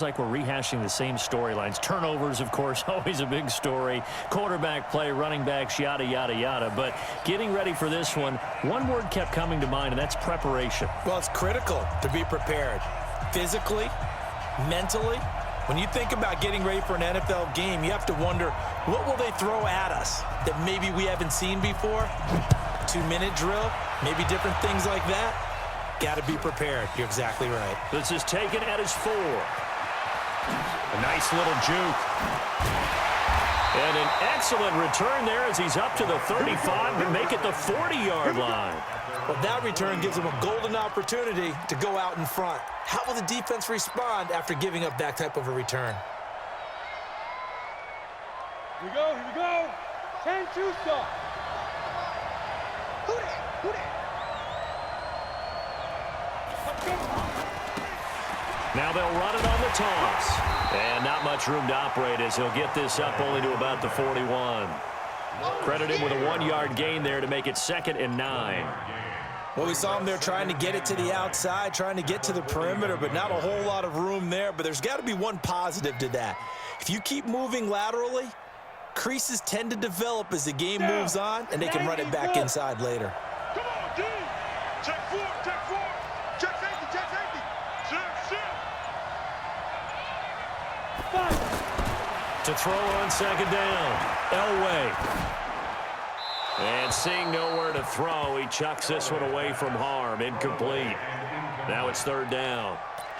Like we're rehashing the same storylines. Turnovers, of course, always a big story. Quarterback play, running backs, yada, yada, yada. But getting ready for this one word kept coming to mind, and that's preparation. Well, it's critical to be prepared. Physically, mentally. When you think about getting ready for an NFL game, you have to wonder, what will they throw at us that maybe we haven't seen before? 2-minute drill, maybe different things like that. Got to be prepared. You're exactly right. This is taken at his 4. A nice little juke. And an excellent return there as he's up to the 35 and make it the 40-yard line. Well, that return gives him a golden opportunity to go out in front. How will the defense respond after giving up that type of a return? Here we go. 10-2 stop. Who that? Now they'll run it on the toss. And not much room to operate as he'll get this up only to about the 41. Credit him with a 1-yard gain there to make it 2nd and 9. Well, we saw him there trying to get it to the outside, trying to get to the perimeter, but not a whole lot of room there. But there's got to be one positive to that. If you keep moving laterally, creases tend to develop as the game moves on, and they can run it back inside later. Come on, D. Check 4. Check safety. Check. To throw on 2nd down, Elway. And seeing nowhere to throw, he chucks this one away from harm. Incomplete. Now it's 3rd down.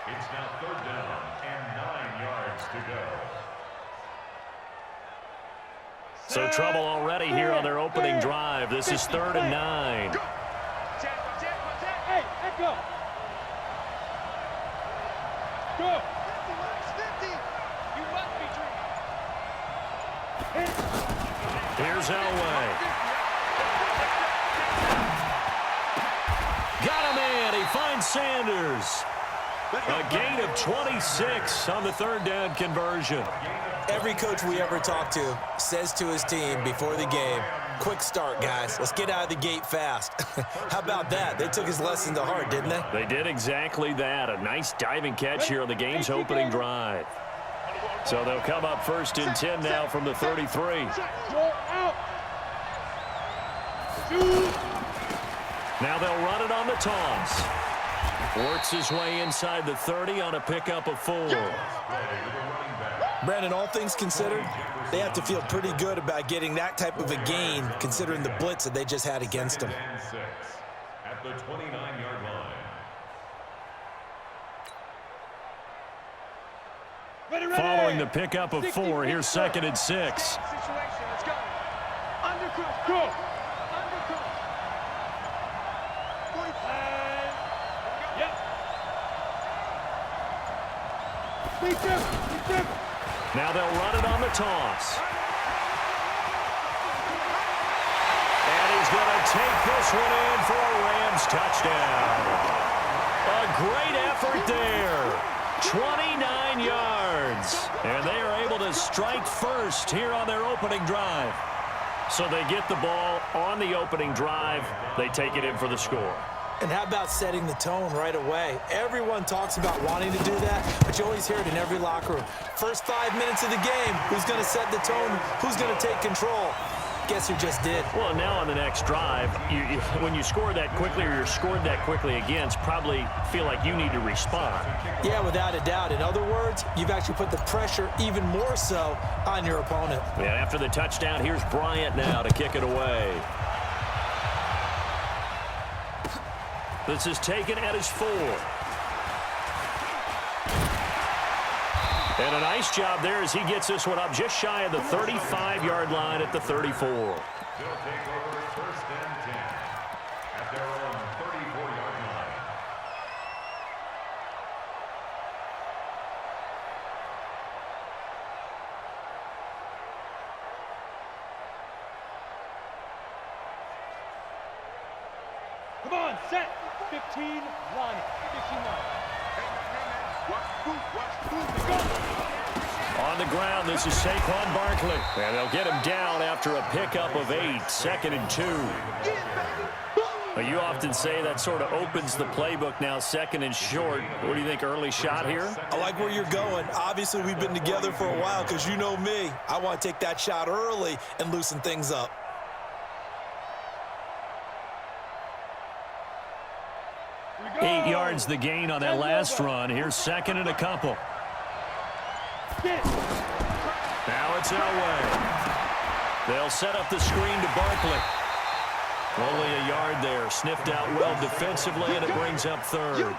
It's now 3rd down and 9 yards to go. So trouble already here on their opening drive. This is 3rd and 9. Hey, go. Go. Here's Elway. Got him in. He finds Sanders. A gain of 26 on the 3rd down conversion. Every coach we ever talk to says to his team before the game, quick start, guys. Let's get out of the gate fast. How about that? They took his lesson to heart, didn't they? They did exactly that. A nice diving catch here on the game's opening drive. So they'll come up 1st and 10 now from the 33. Now they'll run it on the toss. Works his way inside the 30 on a pickup of 4. Brandon, all things considered, they have to feel pretty good about getting that type of a gain considering the blitz that they just had against them. At the 29-yard line. Following the pickup of 4, here's 2nd and 6. Let's go. Go. Now they'll run it on the toss. And he's going to take this one in for a Rams touchdown. A great effort there. 29 yards. And they are able to strike first here on their opening drive. So they get the ball on the opening drive. They take it in for the score. And how about setting the tone right away? Everyone talks about wanting to do that, but you always hear it in every locker room. First 5 minutes of the game, who's going to set the tone? Who's going to take control? Guess who just did? Well, now on the next drive, when you score that quickly or you're scored that quickly against, probably feel like you need to respond. Yeah, without a doubt. In other words, you've actually put the pressure even more so on your opponent. Yeah, after the touchdown, here's Bryant now to kick it away. This is taken at his 4. And a nice job there as he gets this one up just shy of the 35-yard line at the 34. They'll take over 1st and 10 at their own 34-yard line. Come on, set. 15 line. 15 line. On the ground, this is Saquon Barkley. And they'll get him down after a pickup of 8. 2nd and 2. Well, you often say that sort of opens the playbook now, second and short. What do you think, early shot here? I like where you're going. Obviously, we've been together for a while because you know me. I want to take that shot early and loosen things up. Eight yards the gain on that last run. Here's second and a couple. Now it's Elway. They'll set up the screen to Barkley. Only a yard there. Sniffed out well defensively, and it brings up third.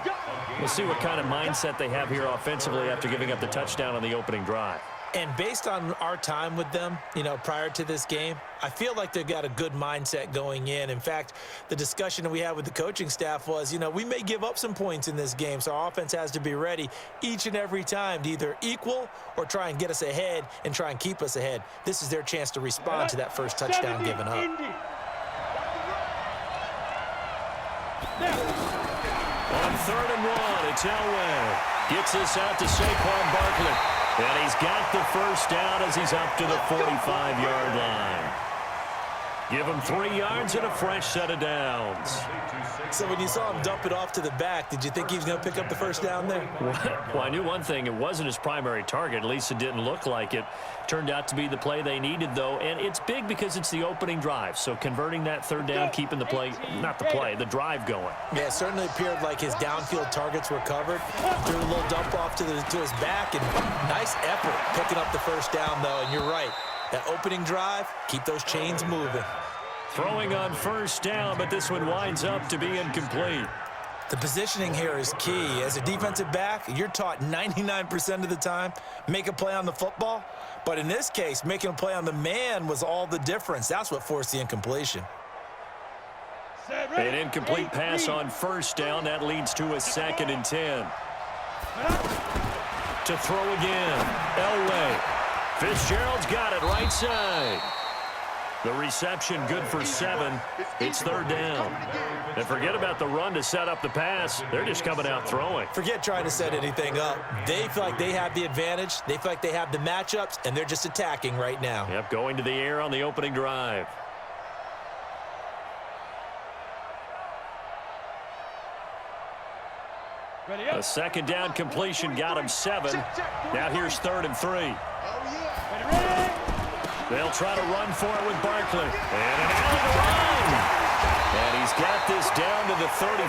We'll see what kind of mindset they have here offensively after giving up the touchdown on the opening drive. And based on our time with them, prior to this game, I feel like they've got a good mindset going in. In fact, the discussion that we had with the coaching staff was, we may give up some points in this game, so our offense has to be ready each and every time to either equal or try and get us ahead and try and keep us ahead. This is their chance to respond to that first touchdown given up. On 3rd and 1, it's Elway. Gets this out to Saquon Barkley. And he's got the first down as he's up to the 45-yard line. Give him 3 yards and a fresh set of downs. So when you saw him dump it off to the back, did you think he was going to pick up the first down there? Well, I knew one thing. It wasn't his primary target. At least it didn't look like it. Turned out to be the play they needed, though. And it's big because it's the opening drive. So converting that third down, keeping the play, the drive going. Yeah, it certainly appeared like his downfield targets were covered. Threw a little dump off to his back, and nice effort picking up the first down, though. And you're right. That opening drive, keep those chains moving. Throwing on first down, but this one winds up to be incomplete. The positioning here is key. As a defensive back, you're taught 99% of the time, make a play on the football. But in this case, making a play on the man was all the difference. That's what forced the incompletion. An incomplete pass on first down. That leads to a 2nd and 10. To throw again. Elway. Fitzgerald's got it right side. The reception good for 7. It's 3rd down. And forget about the run to set up the pass. They're just coming out throwing. Forget trying to set anything up. They feel like they have the advantage. They feel like they have the matchups, and they're just attacking right now. Yep, going to the air on the opening drive. A 2nd down completion got him 7. Now here's 3rd and 3. They'll try to run for it with Barkley. And an alley to run. And he's got this down to the 35.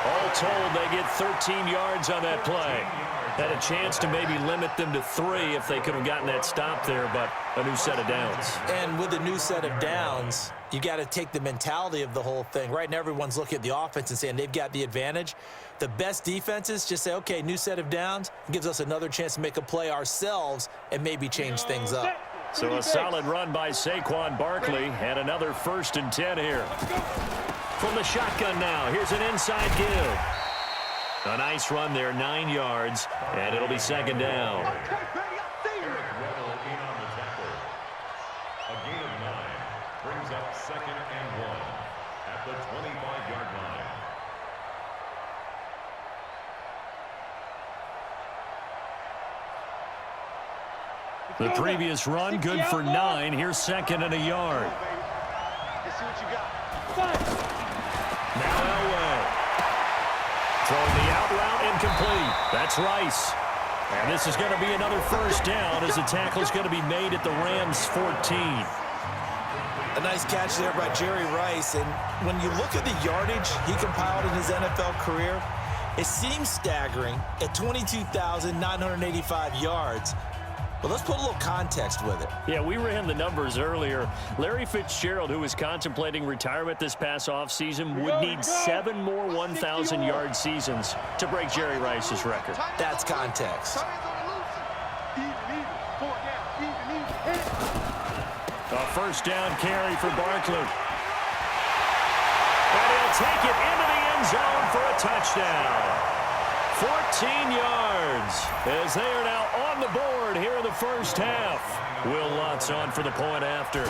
All told, they get 13 yards on that play. Had a chance to maybe limit them to 3 if they could have gotten that stop there, but a new set of downs. And with a new set of downs, you got to take the mentality of the whole thing. Right now, everyone's looking at the offense and saying they've got the advantage. The best defenses just say, okay, new set of downs. It gives us another chance to make a play ourselves and maybe change things up. So a solid run by Saquon Barkley and another 1st and 10 here. From the shotgun now, here's an inside give. A nice run there, 9 yards, and it'll be 2nd down. A gain of 9 brings up 2nd and 1 at the 25-yard line. The previous run, good for 9. Here's 2nd and a yard. Let's see what you got. Now Elway. Throwing the out route, incomplete. That's Rice. And this is going to be another 1st down as the tackle is going to be made at the Rams' 14. A nice catch there by Jerry Rice. And when you look at the yardage he compiled in his NFL career, it seems staggering at 22,985 yards. But let's put a little context with it. Yeah, we ran the numbers earlier. Larry Fitzgerald, who was contemplating retirement this past offseason, would need 7 more 1,000-yard seasons to break Jerry Rice's record. That's context. A 1st down carry for Barkley. And he'll take it into the end zone for a touchdown. 14 yards as they are now on the board here in the first half. Will Lutz on for the point after.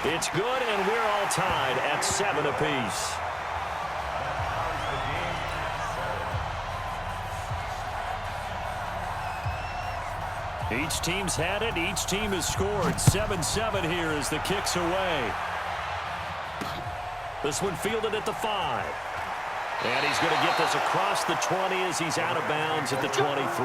It's good, and we're all tied at 7 apiece. Each team's had it. Each team has scored. 7-7 here as the kick's away. This one fielded at the 5. And he's going to get this across the 20 as he's out of bounds at the 23.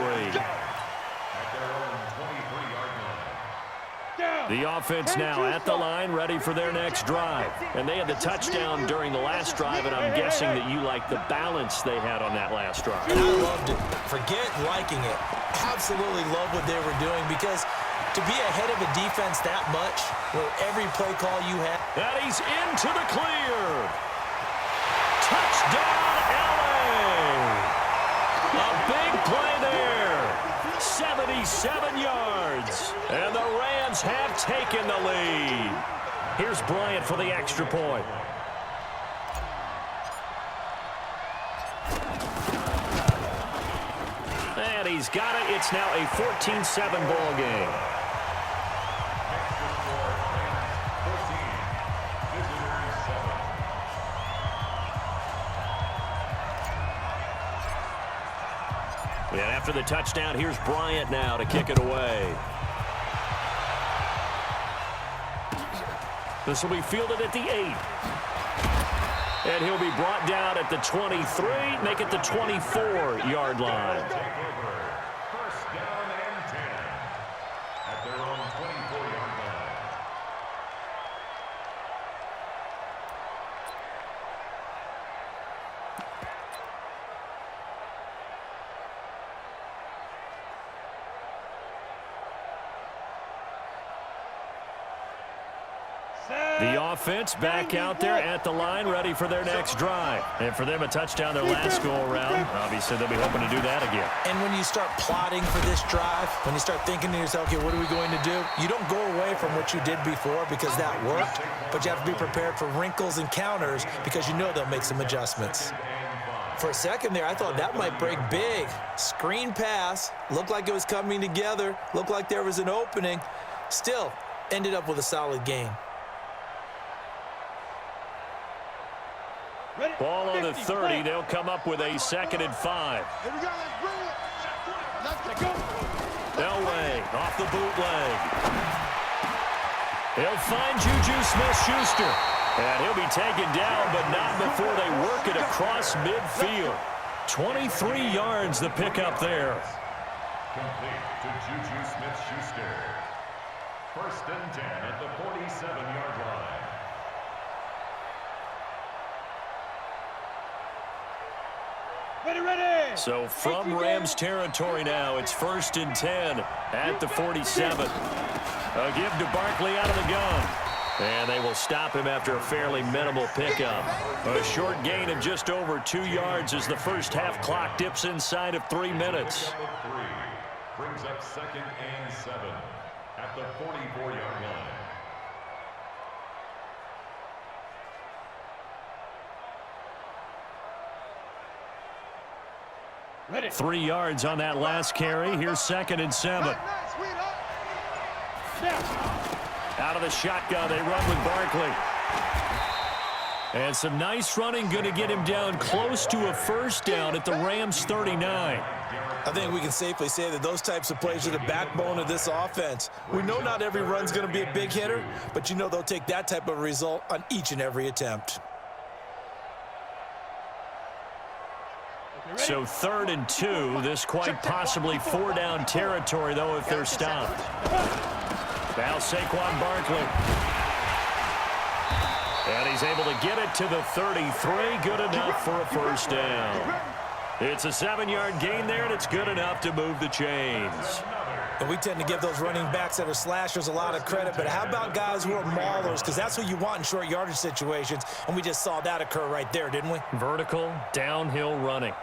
The offense now at the line, ready for their next drive. And they had the touchdown during the last drive, and I'm guessing that you like the balance they had on that last drive. And I loved it. Forget liking it. Absolutely love what they were doing, because to be ahead of a defense that much, where every play call you have. And he's into the clear. Touchdown, LA. A big play there. 77 yards. And the Rams have taken the lead. Here's Bryant for the extra point. And he's got it. It's now a 14-7 ball game. And after the touchdown, here's Bryant now to kick it away. This will be fielded at the 8. And he'll be brought down at the 23, make it the 24-yard line. First down and 10 at their own 24-yard line. The offense back out there at the line, ready for their next drive. And for them, a touchdown their last go-around. Obviously, they'll be hoping to do that again. And when you start plotting for this drive, when you start thinking to yourself, okay, what are we going to do? You don't go away from what you did before because that worked, but you have to be prepared for wrinkles and counters because you know they'll make some adjustments. For a second there, I thought that might break big. Screen pass, looked like it was coming together, looked like there was an opening. Still, ended up with a solid gain. Ball on the 30. They'll come up with a 2nd and 5. Here we go. Let's go. Elway off the bootleg. He'll find Juju Smith-Schuster. And he'll be taken down, but not before they work it across midfield. 23 yards the pickup there. Complete to Juju Smith-Schuster. First and 10 at the 47-yard line. Ready. So from Rams territory now, it's 1st and 10 at the 47. A give to Barkley out of the gun. And they will stop him after a fairly minimal pickup. A short gain of just over 2 yards as the first half clock dips inside of 3 minutes. Brings up 2nd and 7 at the 44-yard line. Ready. 3 yards on that last carry. Here's 2nd and 7. Out of the shotgun, they run with Barkley. And some nice running, going to get him down close to a first down at the Rams 39. I think we can safely say that those types of plays are the backbone of this offense. We know not every run's going to be a big hitter, but you know they'll take that type of result on each and every attempt. So 3rd and 2, this quite possibly 4-down territory, though, if they're stopped. Now Saquon Barkley. And he's able to get it to the 33. Good enough for a first down. It's a 7-yard gain there, and it's good enough to move the chains. And we tend to give those running backs that are slashers a lot of credit, but how about guys who are maulers? Because that's what you want in short yardage situations, and we just saw that occur right there, didn't we? Vertical, downhill running.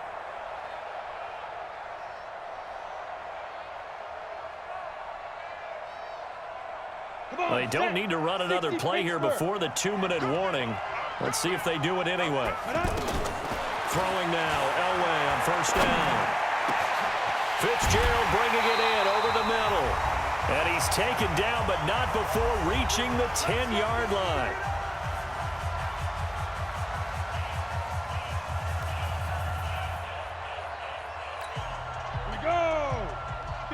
They don't need to run another play here before the 2-minute warning. Let's see if they do it anyway. Throwing now, Elway on first down. Fitzgerald bringing it in over the middle. And he's taken down, but not before reaching the 10-yard line.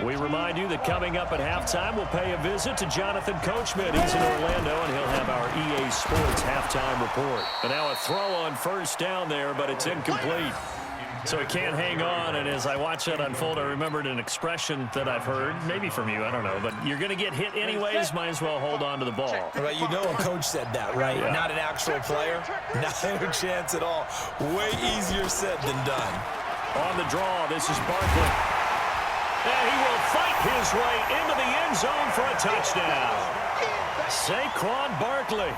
We remind you that coming up at halftime, we'll pay a visit to Jonathan Coachman. He's in Orlando, and he'll have our EA Sports halftime report. And now a throw on first down there, but it's incomplete. So he can't hang on, and as I watch that unfold, I remembered an expression that I've heard, maybe from you, I don't know, but you're going to get hit anyways, might as well hold on to the ball. Right, you know a coach said that, right? Yeah. Not an actual player. Not a chance at all. Way easier said than done. On the draw, this is Barkley. And he will fight his way into the end zone for a touchdown. Saquon Barkley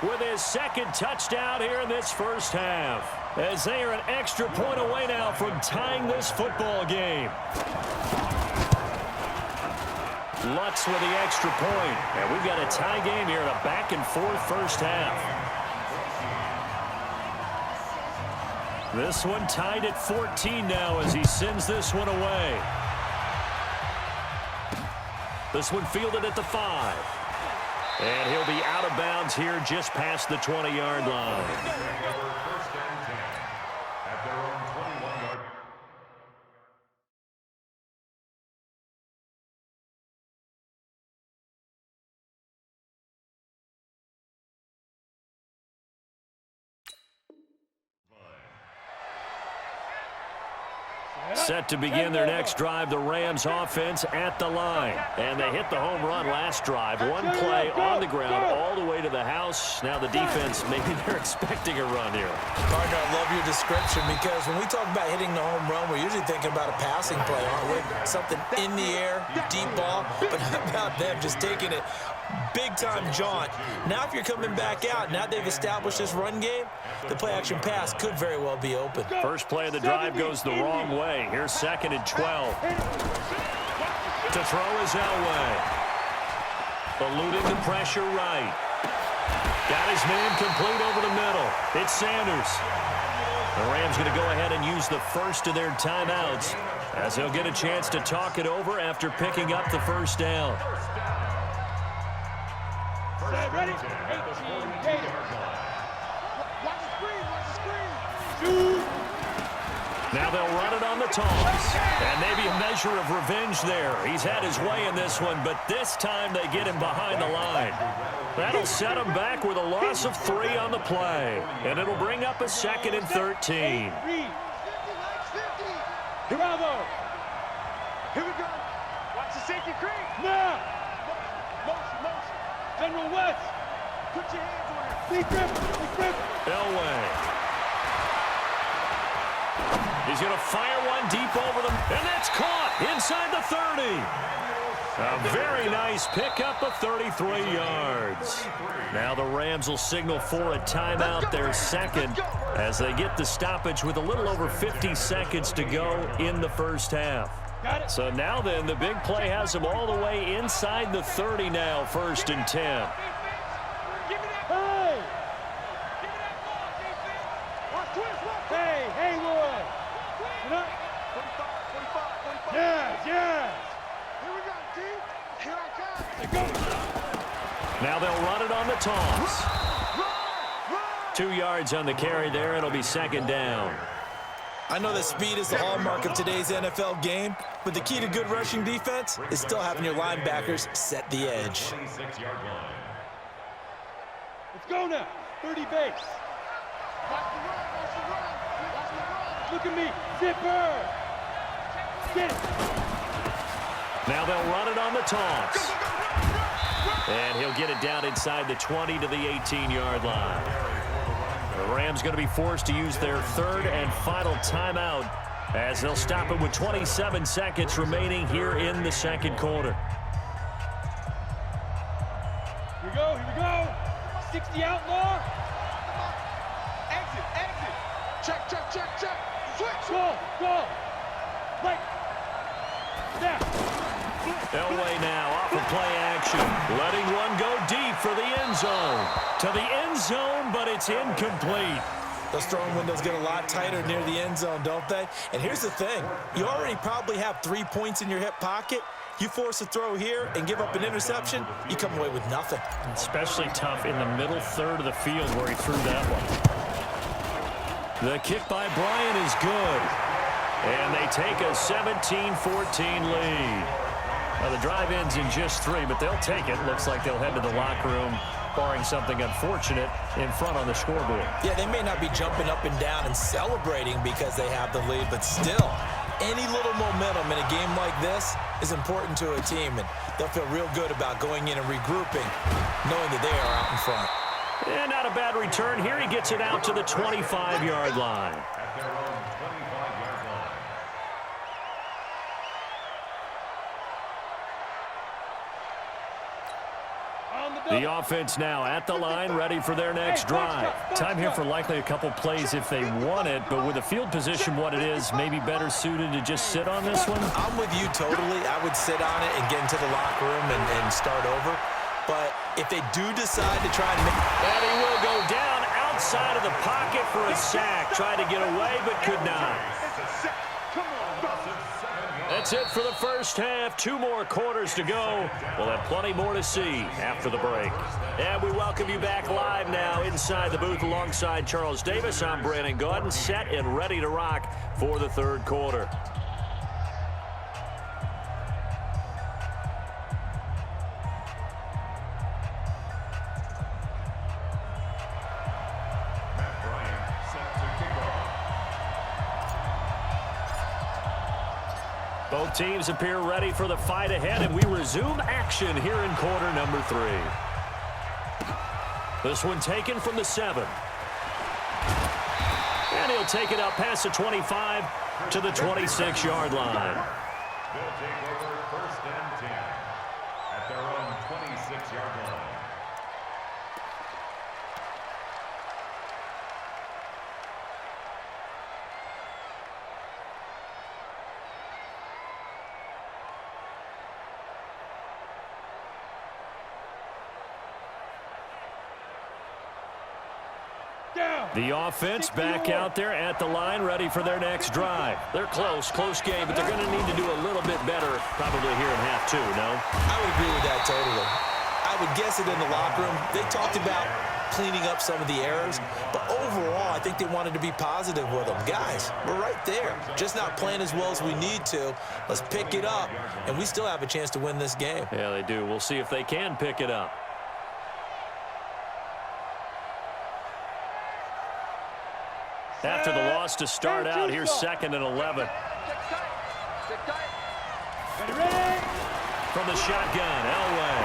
with his second touchdown here in this first half, as they are an extra point away now from tying this football game. Lutz with the extra point. And we've got a tie game here in a back-and-forth first half. This one tied at 14 now as he sends this one away. This one fielded at the 5. And he'll be out of bounds here just past the 20-yard line. First and 10 at their own 21-yard. Set to begin their next drive, the Rams offense at the line. And they hit the home run last drive. One play on the ground all the way to the house. Now the defense, maybe they're expecting a run here. Partner, I love your description, because when we talk about hitting the home run, we're usually thinking about a passing play, aren't we? Something in the air, deep ball. But how about them just taking it big-time jaunt? Now if you're coming back out, now they've established this run game, the play-action pass could very well be open. First play of the drive goes the wrong way. Here's 2nd and 12. To throw is Elway. Eluding the pressure right. Got his man complete over the middle. It's Sanders. The Rams going to go ahead and use the first of their timeouts, as they'll get a chance to talk it over after picking up the first down. Ready? 18. Watch the screen. Now they'll run it on the toss. And maybe a measure of revenge there. He's had his way in this one, but this time they get him behind the line. That'll set him back with a loss of 3 on the play. And it'll bring up a 2nd and 13. Bravo. Here we go. Watch the safety cream. Now. Motion. General West. Put your hands on it. Big grip. Elway. He's going to fire one deep over them, and that's caught inside the 30. A very nice pickup of 33 yards. Now the Rams will signal for a timeout, their second, as they get the stoppage with a little over 50 seconds to go in the first half. So now then, the big play has them all the way inside the 30 now, 1st and 10. Now they'll run it on the toss. 2 yards on the carry there. It'll be 2nd down. I know that speed is the hallmark of today's NFL game, but the key to good rushing defense is still having your linebackers set the edge. 26-yard line. Let's go now. 30 base. Look at me. Zipper. Get it. Now they'll run it on the toss. And he'll get it down inside the 20 to the 18-yard line. The Rams going to be forced to use their 3rd and final timeout, as they'll stop it with 27 seconds remaining here in the 2nd quarter. Here we go. 60 outlaw. Exit. Check. Switch. Go. Right. Snap. Elway now off of play action, letting one go deep for the end zone. To the end zone, but it's incomplete. Those throwing windows get a lot tighter near the end zone, don't they? And here's the thing. You already probably have 3 points in your hip pocket. You force a throw here and give up an interception, you come away with nothing. Especially tough in the middle third of the field where he threw that one. The kick by Bryant is good. And they take a 17-14 lead. Now, the drive ends in just 3, but they'll take it. Looks like they'll head to the locker room, barring something unfortunate in front on the scoreboard. Yeah, they may not be jumping up and down and celebrating because they have the lead, but still, any little momentum in a game like this is important to a team, and they'll feel real good about going in and regrouping, knowing that they are out in front. And not a bad return here. He gets it out to the 25-yard line. At their own 25-yard line. The offense now at the line, ready for their next drive. Time here for likely a couple plays if they want it, but with the field position what it is, maybe better suited to just sit on this one? I'm with you totally. I would sit on it and get into the locker room and start over. But if they do decide to try and make... And he will go down outside of the pocket for a sack. Tried to get away, but could not. That's it for the first half. 2 more quarters to go. We'll have plenty more to see after the break. And we welcome you back live now inside the booth alongside Charles Davis. I'm Brandon Gaudin, set and ready to rock for the third quarter. Both teams appear ready for the fight ahead, and we resume action here in quarter number 3. This one taken from the 7. And he'll take it up past the 25 to the 26-yard line. They'll take over 1st and 10 at their own 26-yard line. The offense back out there at the line, ready for their next drive. They're close game, but they're going to need to do a little bit better probably here in half 2, no? I would agree with that totally. I would guess it in the locker room. They talked about cleaning up some of the errors, but overall, I think they wanted to be positive with them. Guys, we're right there. Just not playing as well as we need to. Let's pick it up, and we still have a chance to win this game. Yeah, they do. We'll see if they can pick it up. After the loss to start out, here's 2nd and 11. From the shotgun, Elway.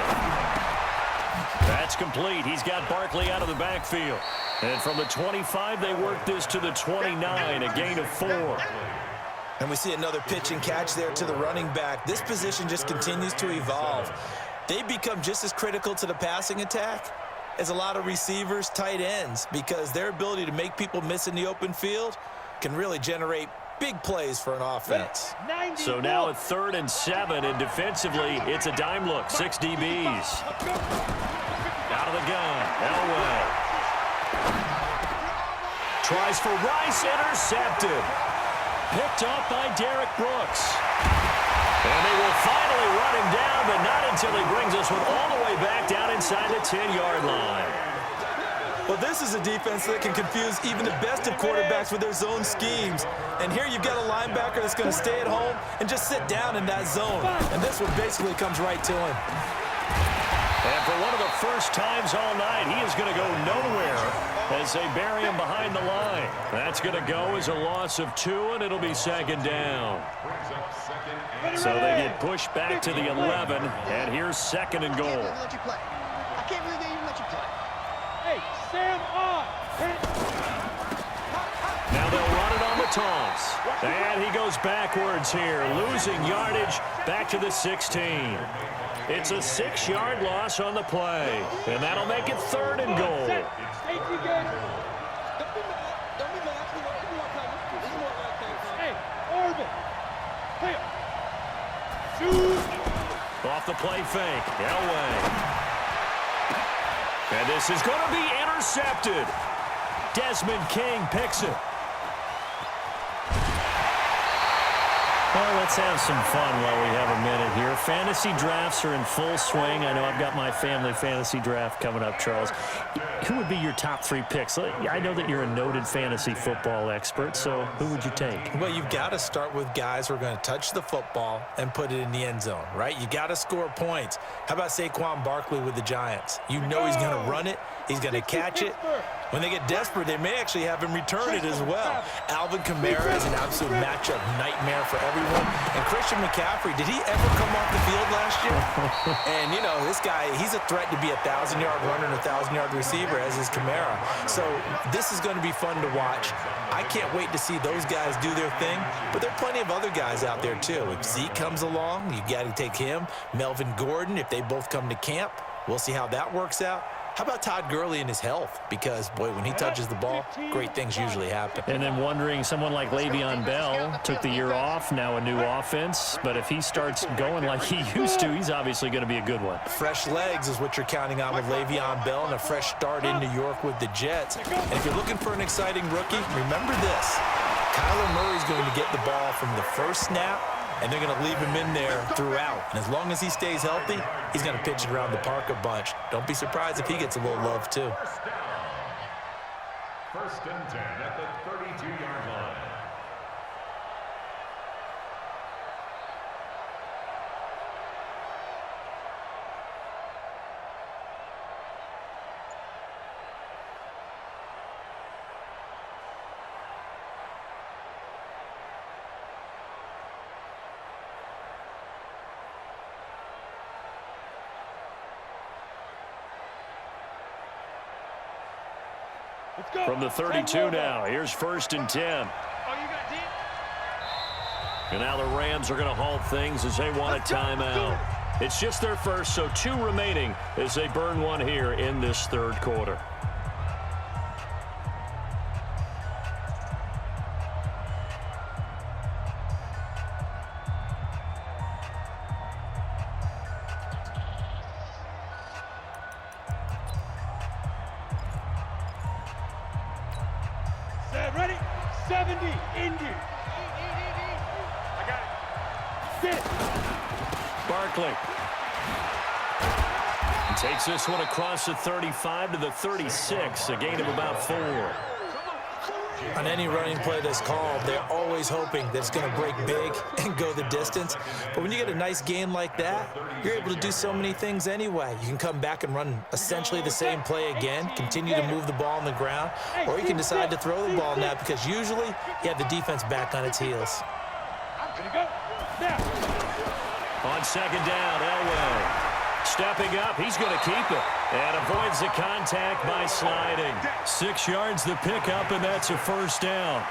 That's complete. He's got Barkley out of the backfield. And from the 25, they work this to the 29, a gain of 4. And we see another pitch and catch there to the running back. This position just continues to evolve. They become just as critical to the passing attack as a lot of receivers, tight ends, because their ability to make people miss in the open field can really generate big plays for an offense. So now at 3rd and 7, and defensively, it's a dime look. 6 DBs. Out of the gun, Elway. Tries for Rice, intercepted. Picked off by Derek Brooks. And they will finally run him down, but not until he brings us one all the way back down inside the 10-yard line. Well, this is a defense that can confuse even the best of quarterbacks with their zone schemes. And here you've got a linebacker that's going to stay at home and just sit down in that zone. And this one basically comes right to him. And for one of the first times all night, he is going to go nowhere as they bury him behind the line. That's going to go as a loss of 2, and it'll be 2nd down. So they get pushed back to the 11, and here's 2nd and goal. I can't believe they even let you play. Hey, Sam on. Now they'll run it on the toss. And he goes backwards here, losing yardage back to the 16. It's a 6-yard loss on the play, and that'll make it 3rd and goal. Safety good. Don't be mad. Hey, Orville. Hey. Shoot. Off the play fake, Elway. And this is going to be intercepted. Desmond King picks it. Well, let's have some fun while we have a minute here. Fantasy drafts are in full swing. I know I've got my family fantasy draft coming up, Charles. Who would be your top 3 picks? I know that you're a noted fantasy football expert, so who would you take? Well, you've got to start with guys who are going to touch the football and put it in the end zone, right? You got to score points. How about Saquon Barkley with the Giants? You know he's going to run it. He's going to catch it. When they get desperate, they may actually have him return it as well. Alvin Kamara is an absolute matchup nightmare for everyone. And Christian McCaffrey, did he ever come off the field last year? And, you know, this guy, he's a threat to be a 1,000-yard runner and a 1,000-yard receiver, as is Kamara. So this is going to be fun to watch. I can't wait to see those guys do their thing. But there are plenty of other guys out there, too. If Zeke comes along, you got to take him. Melvin Gordon, if they both come to camp, we'll see how that works out. How about Todd Gurley and his health? Because, boy, when he touches the ball, great things usually happen. And then wondering, someone like Le'Veon Bell took the year off, now a new offense. But if he starts going like he used to, he's obviously going to be a good one. Fresh legs is what you're counting on with Le'Veon Bell and a fresh start in New York with the Jets. And if you're looking for an exciting rookie, remember this. Kyler Murray's going to get the ball from the first snap, and they're going to leave him in there throughout. And as long as he stays healthy, he's going to pitch it around the park a bunch. Don't be surprised if he gets a little love, too. First and 10 at the 32-yard line. From the 32 now, here's first and 10. And now the Rams are going to halt things as they want a timeout. It's just their first, so 2 remaining as they burn one here in this third quarter. Ready? 70, Indy. I got it. Sit. Barkley. And takes this one across the 35 to the 36, a gain of about 4. On any running play that's called, they're always hoping that it's going to break big and go the distance. But when you get a nice gain like that, you're able to do so many things anyway. You can come back and run essentially the same play again, continue to move the ball on the ground, or you can decide to throw the ball now because usually you have the defense back on its heels. On second down, Elway. Stepping up, he's going to keep it. And avoids the contact by sliding. 6 yards the pickup, and that's a first down.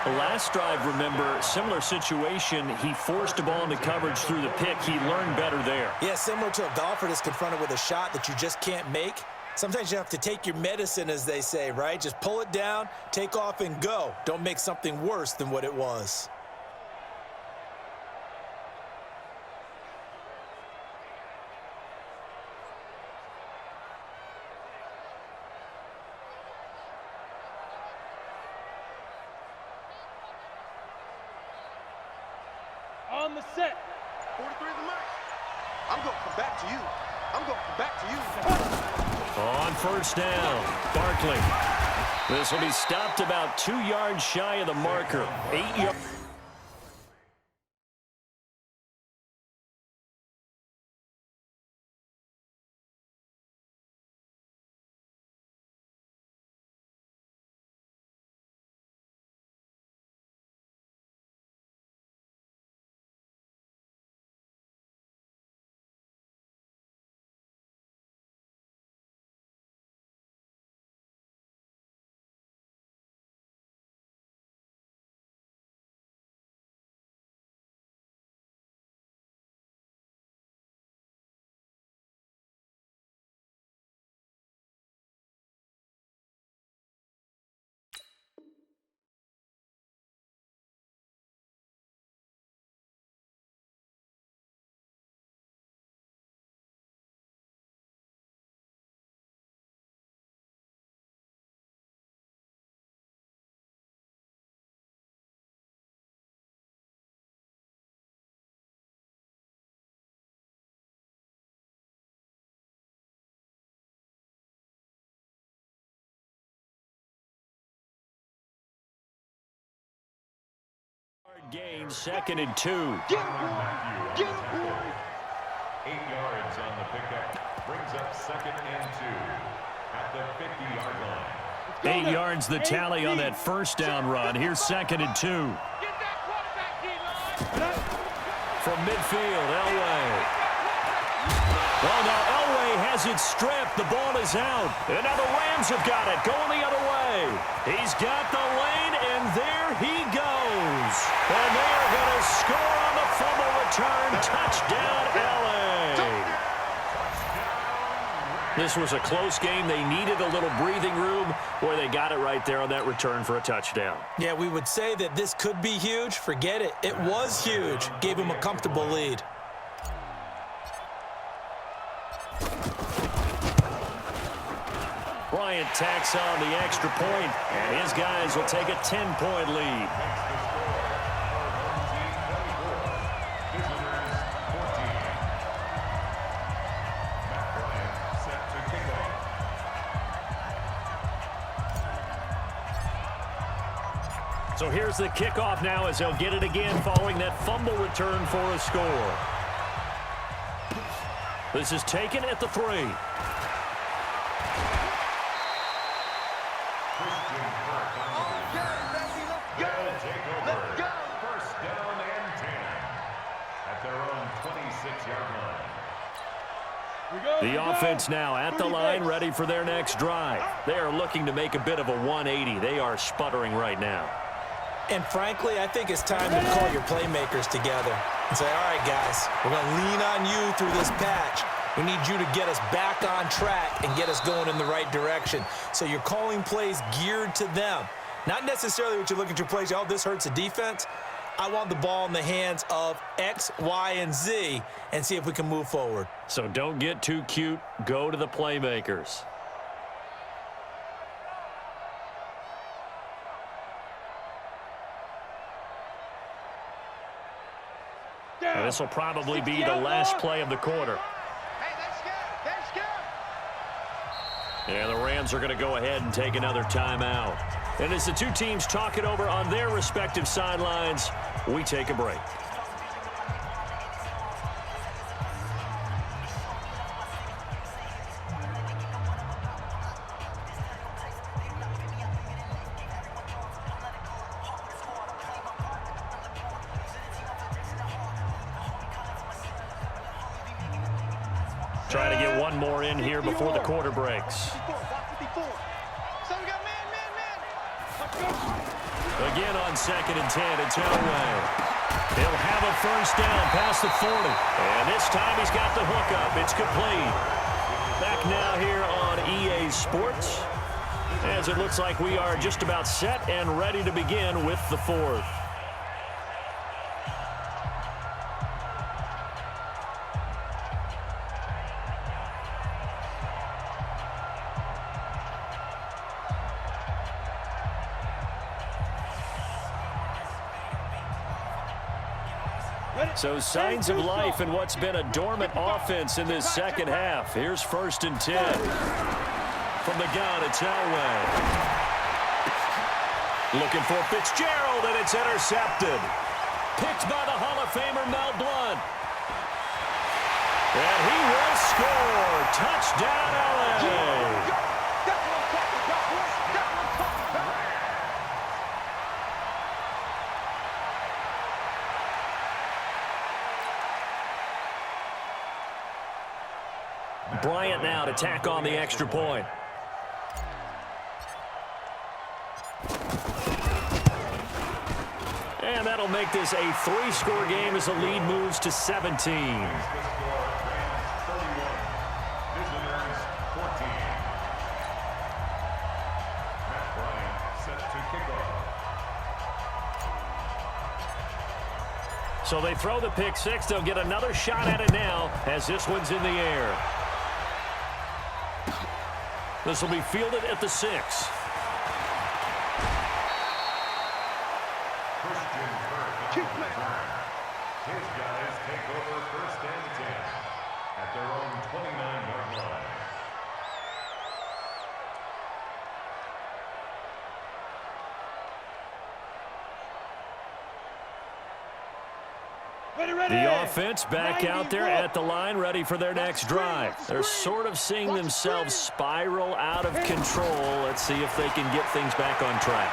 The last drive, remember, similar situation. He forced a ball into coverage through the pick. He learned better there. Yeah, similar to a golfer that's confronted with a shot that you just can't make. Sometimes you have to take your medicine, as they say, right? Just pull it down, take off, and go. Don't make something worse than what it was. On the set. 43 the mark. I'm going to come back to you. I'm going to come back to you. On first down, Barkley. This will be stopped about 2 yards shy of the marker. 8 yards. Gain, 2nd and 2. Get him, boy. Get him, boy. 8 yards on the pickup. Brings up 2nd and 2 at the 50-yard line. 8 yards the tally on that first down run. Here's 2nd and 2. Get that quarterback, D-line. From midfield, Elway. Well, now Elway has it stripped. The ball is out. And now the Rams have got it. Going the other way. He's got the lane, and there he goes. And they are going to score on the fumble return. Touchdown, LA. This was a close game. They needed a little breathing room. Boy, they got it right there on that return for a touchdown. Yeah, we would say that this could be huge. Forget it. It was huge. Gave him a comfortable lead. Bryant tacks on the extra point, and his guys will take a 10-point lead. So here's the kickoff now as they'll get it again following that fumble return for a score. This is taken at the 3. First down and 10 at their own 26-yard line. The offense now at the line, ready for their next drive. They are looking to make a bit of a 180. They are sputtering right now. And frankly, I think it's time to call your playmakers together and say, all right, guys, we're going to lean on you through this patch. We need you to get us back on track and get us going in the right direction. So you're calling plays geared to them. Not necessarily what you look at your plays, oh, this hurts the defense. I want the ball in the hands of X, Y, and Z and see if we can move forward. So don't get too cute. Go to the playmakers. This will probably be the last play of the quarter. And the Rams are going to go ahead and take another timeout. And as the two teams talk it over on their respective sidelines, we take a break. Trying to get one more in here before the quarter breaks. Again on 2nd and 10, it's Elway. He'll have a first down past the 40. And this time he's got the hookup. It's complete. Back now here on EA Sports, as it looks like we are just about set and ready to begin with the 4th. So signs of life in what's been a dormant offense in this second half. Here's 1st and 10. From the gun, it's Elway. Looking for Fitzgerald, and it's intercepted. Picked by the Hall of Famer Mel Blount. And he will score. Touchdown, LA. Bryant now to tack on the extra point. And that'll make this a 3-score game as the lead moves to 17. So they throw the pick 6. They'll get another shot at it now as this one's in the air. This will be fielded at the 6. His guys take over 1st and 10 at their own 29-yard line. The offense back out there at the line, ready for their next drive. They're sort of seeing themselves spiral out of control. Let's see if they can get things back on track.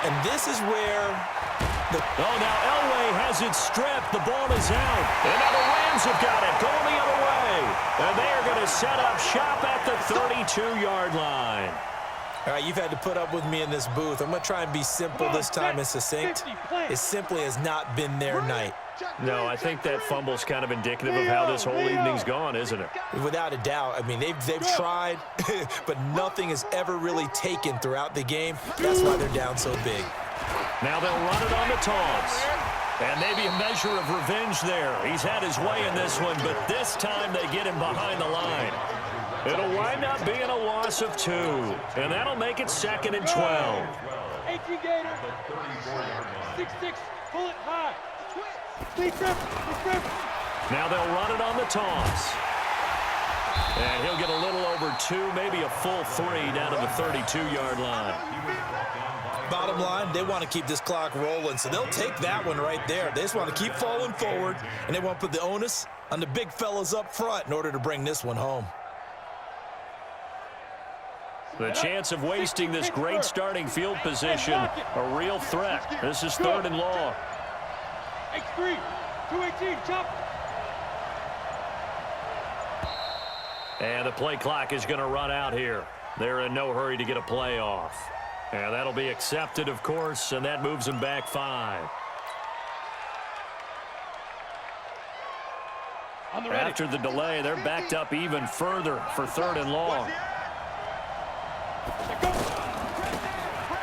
And this is where now Elway has it stripped. The ball is out. And now the Rams have got it, going the other way. And they are going to set up shop at the 32-yard line. All right, you've had to put up with me in this booth. I'm going to try and be simple this time and succinct. It simply has not been their night. No, I think that fumble's kind of indicative of how this whole evening's gone, isn't it? Without a doubt. I mean, they've tried, but nothing has ever really taken throughout the game. That's why they're down so big. Now they'll run it on the toss. And maybe a measure of revenge there. He's had his way in this one, but this time they get him behind the line. It'll wind up being a loss of 2, and that'll make it 2nd and 12. 18 Gator, 6'6", pull it high. Now they'll run it on the toss. And he'll get a little over 2, maybe a full 3 down to the 32-yard line. Bottom line, they want to keep this clock rolling, so they'll take that one right there. They just want to keep falling forward, and they want to put the onus on the big fellas up front in order to bring this one home. The chance of wasting this great starting field position, a real threat. This is 3rd and long. X3, 218, chop. And the play clock is going to run out here. They're in no hurry to get a play off. And that'll be accepted, of course, and that moves them back 5. After the delay, they're backed up even further for 3rd and long.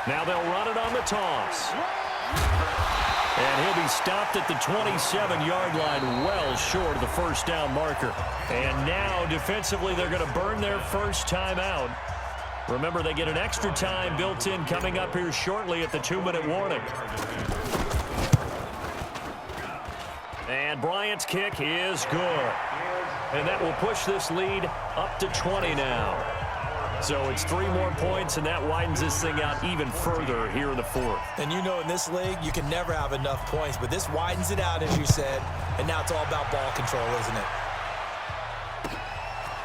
Now they'll run it on the toss. And he'll be stopped at the 27-yard line, well short of the first down marker. And now, defensively, they're going to burn their first time out. Remember, they get an extra time built in coming up here shortly at the 2-minute warning. And Bryant's kick is good. And that will push this lead up to 20 now. So it's 3 more points, and that widens this thing out even further here in the 4th. And you know, in this league, you can never have enough points, but this widens it out, as you said, and now it's all about ball control, isn't it?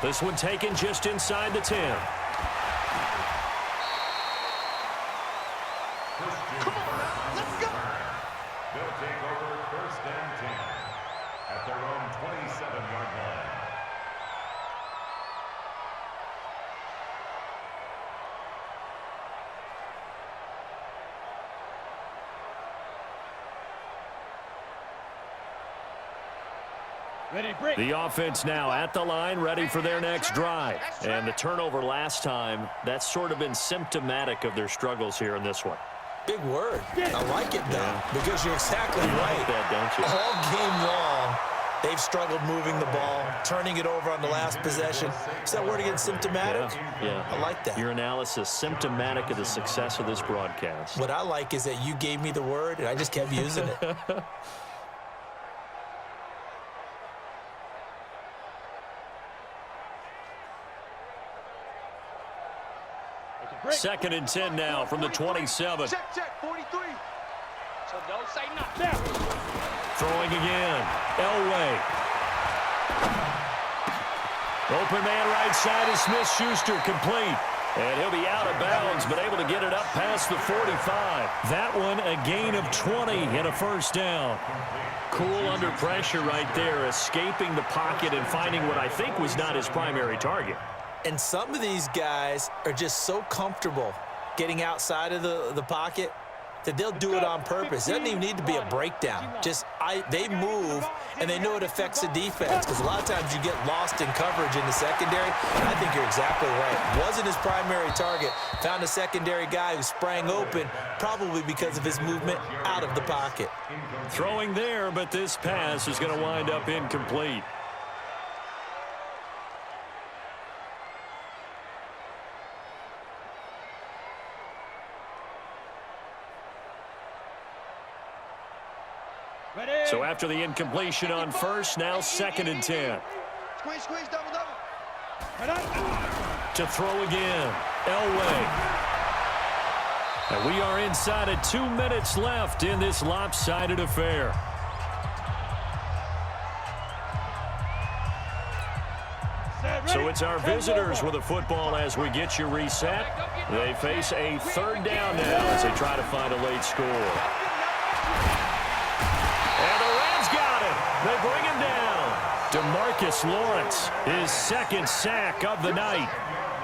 This one taken just inside the 10. Come on, let's go. They'll take over 1st and 10 at their own 27-yard line. Ready, break. The offense now at the line, ready for their next drive. And the turnover last time, that's sort of been symptomatic of their struggles here in this one. Big word. I like it, though, because you're exactly You right. like that, don't you? All game long, they've struggled moving the ball, turning it over on the last possession. Is that word again, symptomatic? Yeah. I like that. Your analysis, symptomatic of the success of this broadcast. What I like is that you gave me the word, and I just kept using it. Second and 10 now from the 27. Check, 43. So don't say nothing. Throwing again. Elway. Open man right side is Smith-Schuster, complete. And he'll be out of bounds, but able to get it up past the 45. That one a gain of 20 and a first down. Cool under pressure right there, escaping the pocket and finding what I think was not his primary target. And some of these guys are just so comfortable getting outside of the pocket that they'll do it on purpose. It doesn't even need to be a breakdown. They move, and they know it affects the defense, because a lot of times you get lost in coverage in the secondary. And I think you're exactly right. Wasn't his primary target. Found a secondary guy who sprang open, probably because of his movement out of the pocket. Throwing there, but this pass is going to wind up incomplete. Ready. So after the incompletion on first, now 2nd and 10. Squeeze, double. To throw again, Elway. And we are inside of 2 minutes left in this lopsided affair. So it's our visitors with the football as we get you reset. They face a third down now as they try to find a late score. And the Rams got him. They bring him down. DeMarcus Lawrence, his second sack of the night.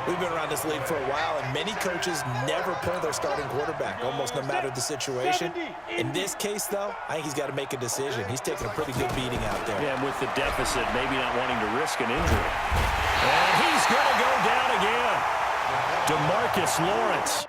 We've been around this league for a while, and many coaches never pull their starting quarterback, almost no matter the situation. In this case, though, I think he's got to make a decision. He's taking a pretty good beating out there. Yeah, and with the deficit, maybe not wanting to risk an injury. And he's going to go down again. DeMarcus Lawrence,